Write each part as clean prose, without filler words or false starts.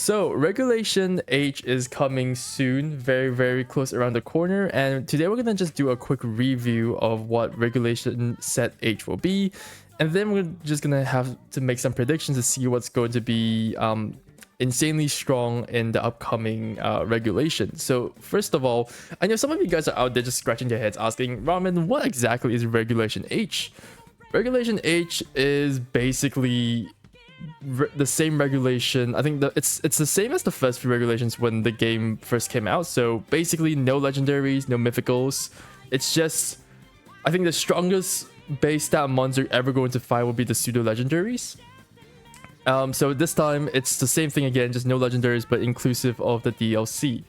So Regulation H is coming soon, very close around the corner, and today we're gonna just do a quick review of what Regulation Set H will be, and then we're just gonna have to make some predictions to see what's going to be insanely strong in the upcoming regulation. So first of all, I know some of you guys are out there just scratching their heads asking, Ramen, what exactly is Regulation H? Regulation H is basically the same regulation. I think it's the same as the first few regulations when the game first came out. So basically no legendaries, no mythicals. It's just, I think the strongest base stat mons you're ever going to find will be the pseudo legendaries. So this time it's the same thing again, just no legendaries but inclusive of the DLC.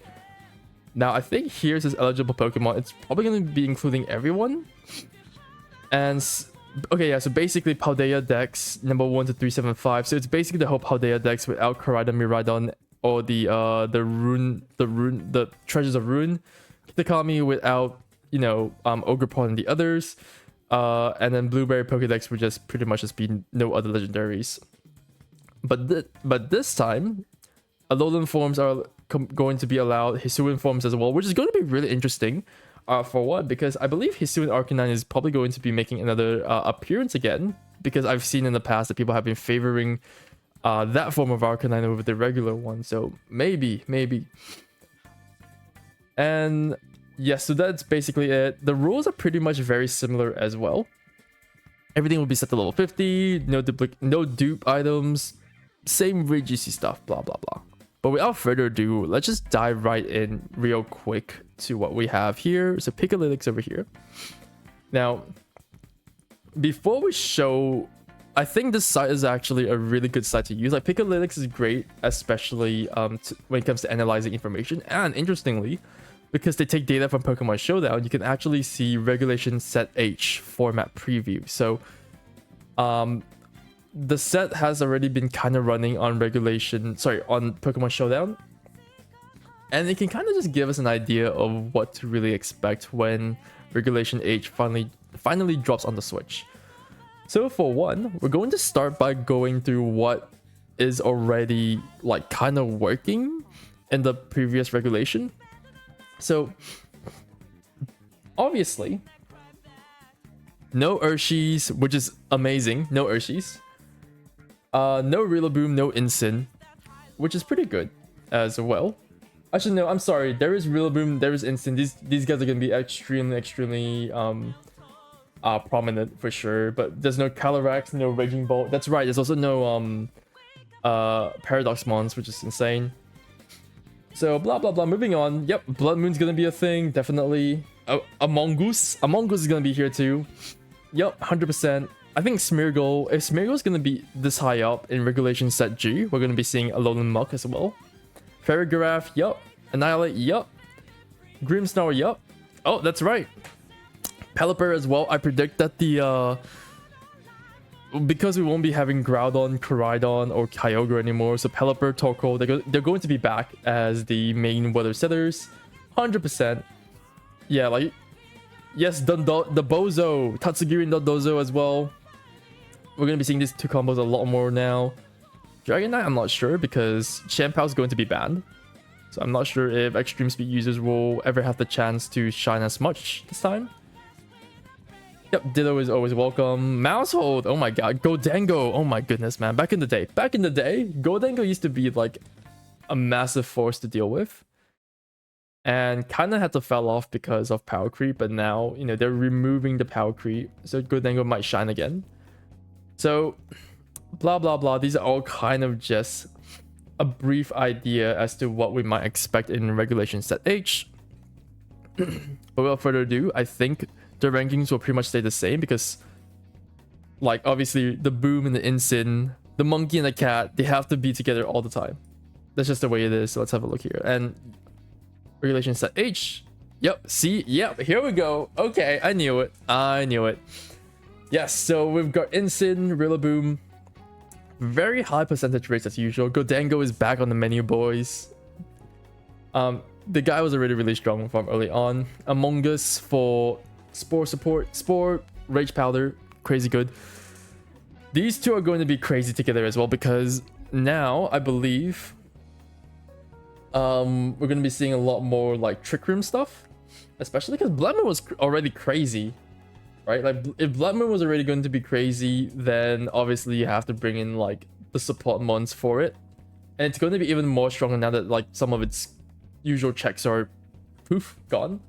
Now I think here's his eligible Pokemon. It's probably going to be including everyone. And okay, yeah, so basically Paldea Dex number 1 to 375. So it's basically the whole Paldea Dex without Koraidon, Miraidon, or the Treasures of Ruin. Kitakami without, you know, Ogerpon and the others. And then Blueberry Pokedex would just pretty much just be no other legendaries. But this time, Alolan forms are going to be allowed, Hisuian forms as well, which is going to be really interesting. For what? Because I believe Hisuian Arcanine is probably going to be making another appearance again. Because I've seen in the past that people have been favoring that form of Arcanine over the regular one. So maybe. And yes, so that's basically it. The rules are pretty much very similar as well. Everything will be set to level 50. No dupe items. Same VGC stuff. Blah blah blah. But without further ado, let's just dive right in real quick to what we have here. So Pikalytics over here. Now, before we show, I think this site is actually a really good site to use. Like Pikalytics is great, especially when it comes to analyzing information. And interestingly, because they take data from Pokemon Showdown, you can actually see Regulation Set H format preview. So, the set has already been kind of running on on Pokemon Showdown, and it can kind of just give us an idea of what to really expect when Regulation H finally drops on the Switch. So for one, we're going to start by going through what is already like kind of working in the previous regulation. So obviously no Urshis, which is amazing. No Urshis. No Rillaboom, no Incin, which is pretty good as well. Actually, no, I'm sorry. There is Rillaboom, there is Incin. These guys are gonna be extremely prominent for sure. But there's no Calyrex, no Raging Bolt. That's right. There's also no Paradox Mons, which is insane. So blah blah blah. Moving on. Yep, Blood Moon's gonna be a thing, definitely. Among Us is gonna be here too. Yep, 100%. I think Smeargle, if Smeargle is going to be this high up in Regulation Set G, we're going to be seeing Alolan Muck as well. Farigiraf, yup. Annihilate, yup. Grimmsnarl, yup. Oh, that's right. Pelipper as well. I predict that because we won't be having Groudon, Koraidon, or Kyogre anymore, so Pelipper, Torkoal, they're going to be back as the main weather setters. 100%. Yeah, like, yes, the Bozo, Tatsugiri and Dondozo as well. We're going to be seeing these two combos a lot more now. Dragonite, I'm not sure because Champao is going to be banned. So I'm not sure if Extreme Speed users will ever have the chance to shine as much this time. Yep, Ditto is always welcome. Mousehold, oh my god. Gholdengo, oh my goodness, man. Back in the day, Gholdengo used to be like a massive force to deal with. And kind of had to fell off because of power creep, but now, you know, they're removing the power creep, so Gholdengo might shine again. So, blah blah blah. These are all kind of just a brief idea as to what we might expect in Regulation Set H. But without further ado, I think the rankings will pretty much stay the same because, like, obviously the Boom and the Incin, the Monkey and the Cat, they have to be together all the time. That's just the way it is. So let's have a look here. And Regulation Set H. Yep, see? Yep, here we go. Okay, I knew it. Yes, so we've got Incin, Rillaboom. Very high percentage rates as usual. Gholdengo is back on the menu, boys. The guy was already really strong from early on. Among Us for Spore support. Spore, Rage Powder, crazy good. These two are going to be crazy together as well because now I believe We're gonna be seeing a lot more like Trick Room stuff, especially because Blood Moon was already crazy, right? Like if Blood Moon was already going to be crazy, then obviously you have to bring in like the support mons for it, and it's going to be even more stronger now that like some of its usual checks are poof gone.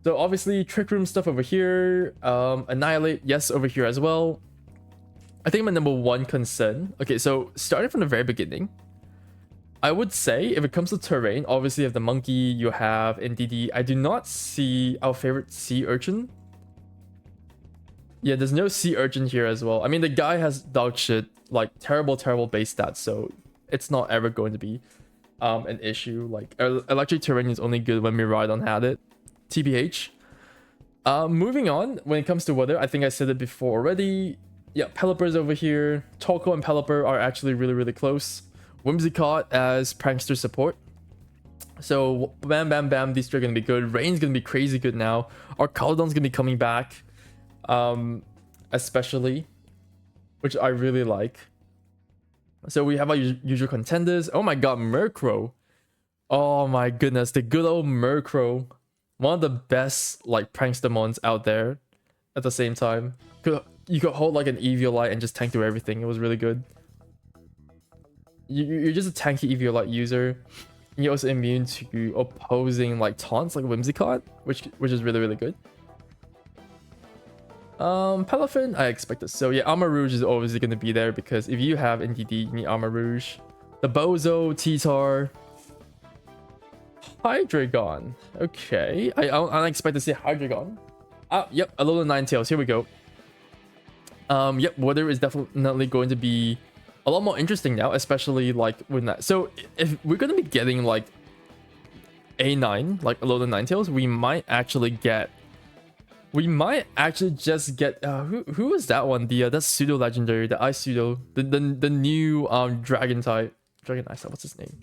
So obviously Trick Room stuff over here, Annihilate, yes, over here as well. I think my number one concern, okay, so starting from the very beginning, I would say if it comes to terrain, obviously you have the monkey, you have NDD. I do not see our favorite sea urchin. Yeah, there's no sea urchin here as well. I mean, the guy has dog shit, like terrible base stats, so it's not ever going to be an issue. Like electric terrain is only good when we ride on had it. TBH. Moving on, when it comes to weather, I think I said it before already. Yeah, Pelipper's over here. Torkoal and Pelipper are actually really close. Whimsicott as prankster support. So bam, these three are gonna be good. Rain's gonna be crazy good now. Our Caledon's gonna be coming back, especially, which I really like. So we have our usual contenders. Oh my god, Murkrow. Oh my goodness, the good old Murkrow. One of the best like prankster mons out there. At the same time, you could hold like an Eviolite and just tank through everything. It was really good. You're just a tanky Eviolite user. You're also immune to opposing like taunts like Whimsicott, which is really good. Palafin, I expect it. So yeah, Armor Rouge is obviously going to be there because if you have NDD, you need Armor Rouge. The Bozo, T-Tar, Hydreigon. Okay, I don't expect to see Hydreigon. Yep, Alolan Ninetales. Here we go. Yep, weather is definitely going to be a lot more interesting now, especially like with that. So if we're gonna be getting like A9, like Alolan Ninetales, we might actually just get who is that one? The that's pseudo legendary, the ice pseudo, the new dragon ice, what's his name?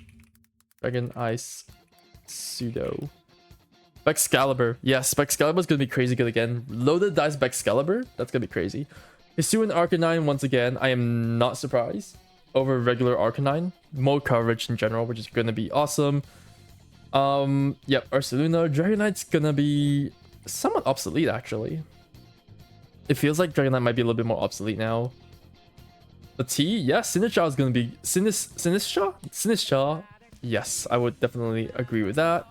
Dragon ice pseudo. Excalibur. Yes, Excalibur is gonna be crazy good again. Loaded dice Excalibur, that's gonna be crazy. Hisuian Arcanine, once again, I am not surprised over regular Arcanine. More coverage in general, which is gonna be awesome. Yep, Ursaluna. Dragonite's gonna be somewhat obsolete, actually. It feels like Dragonite might be a little bit more obsolete now. The T, yeah, Sinistcha is gonna be Sinistcha. Yes, I would definitely agree with that.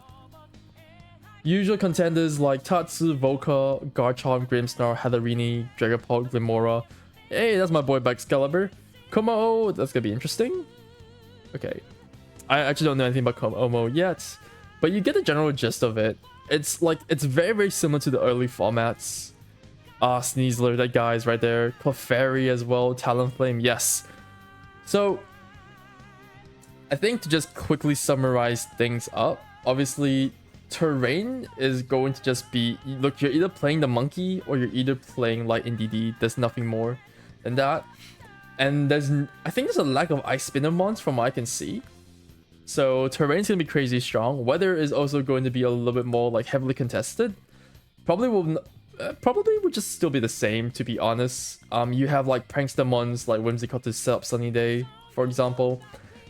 Usual contenders like Tatsu, Volca, Garchomp, Grimmsnarl, Hatterene, Dragapult, Glimmora. Hey, that's my boy Excalibur. Como, that's gonna be interesting. Okay. I actually don't know anything about Como yet, but you get the general gist of it. It's like, it's very similar to the early formats. Sneasler, that guy's right there. Clefairy as well, Talonflame, yes. So, I think to just quickly summarize things up, obviously, terrain is going to just be, look, you're either playing the monkey or you're either playing like NDD. There's nothing more than that. And I think there's a lack of ice spinner mons from what I can see. So terrain's gonna be crazy strong. Weather is also going to be a little bit more like heavily contested. Probably will just still be the same, to be honest. You have like prankster mons like Whimsicott to set up Sunny Day, for example.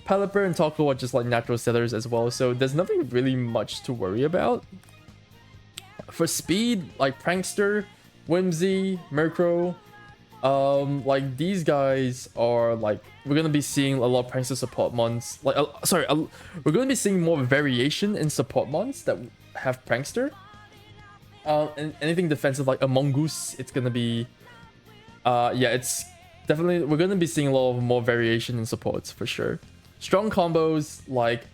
Pelipper and Torkoal are just like natural setters as well, so there's nothing really much to worry about. For speed, like Prankster, Whimsy, Murkrow, like these guys are like, we're gonna be seeing a lot of Prankster support mons. Like, we're gonna be seeing more variation in support mons that have Prankster. And anything defensive like a Mongoose, it's gonna be, yeah, it's definitely, we're gonna be seeing a lot of more variation in supports for sure. Strong combos like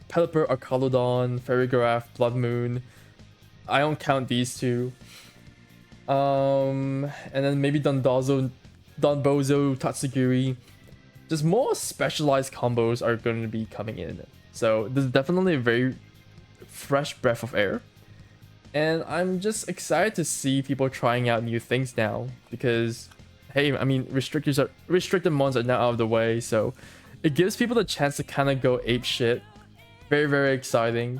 Pelipper, Arcaludon, Ferrigraph, Blood Moon. I don't count these two. And then maybe Donbozo, Tatsugiri. Just more specialized combos are going to be coming in. So this is definitely a very fresh breath of air. And I'm just excited to see people trying out new things now. Because, hey, I mean, restricted mons are now out of the way, so it gives people the chance to kind of go ape shit. Very exciting.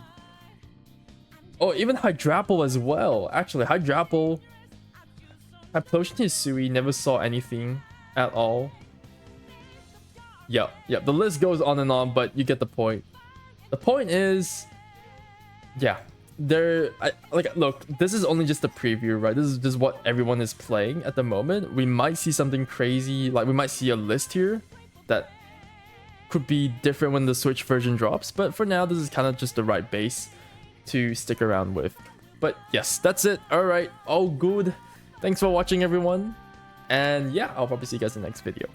Oh, even Hydrapple as well. Actually, Hydrapple, Hyplosion Hisui, never saw anything at all. Yep. The list goes on and on, but you get the point. The point is, yeah, look, this is only just a preview, right? This is just what everyone is playing at the moment. We might see something crazy, like we might see a list here that could be different when the Switch version drops, but for now this is kind of just the right base to stick around with. But yes, that's it. All right, all good. Thanks for watching, everyone, and yeah, I'll probably see you guys in the next video.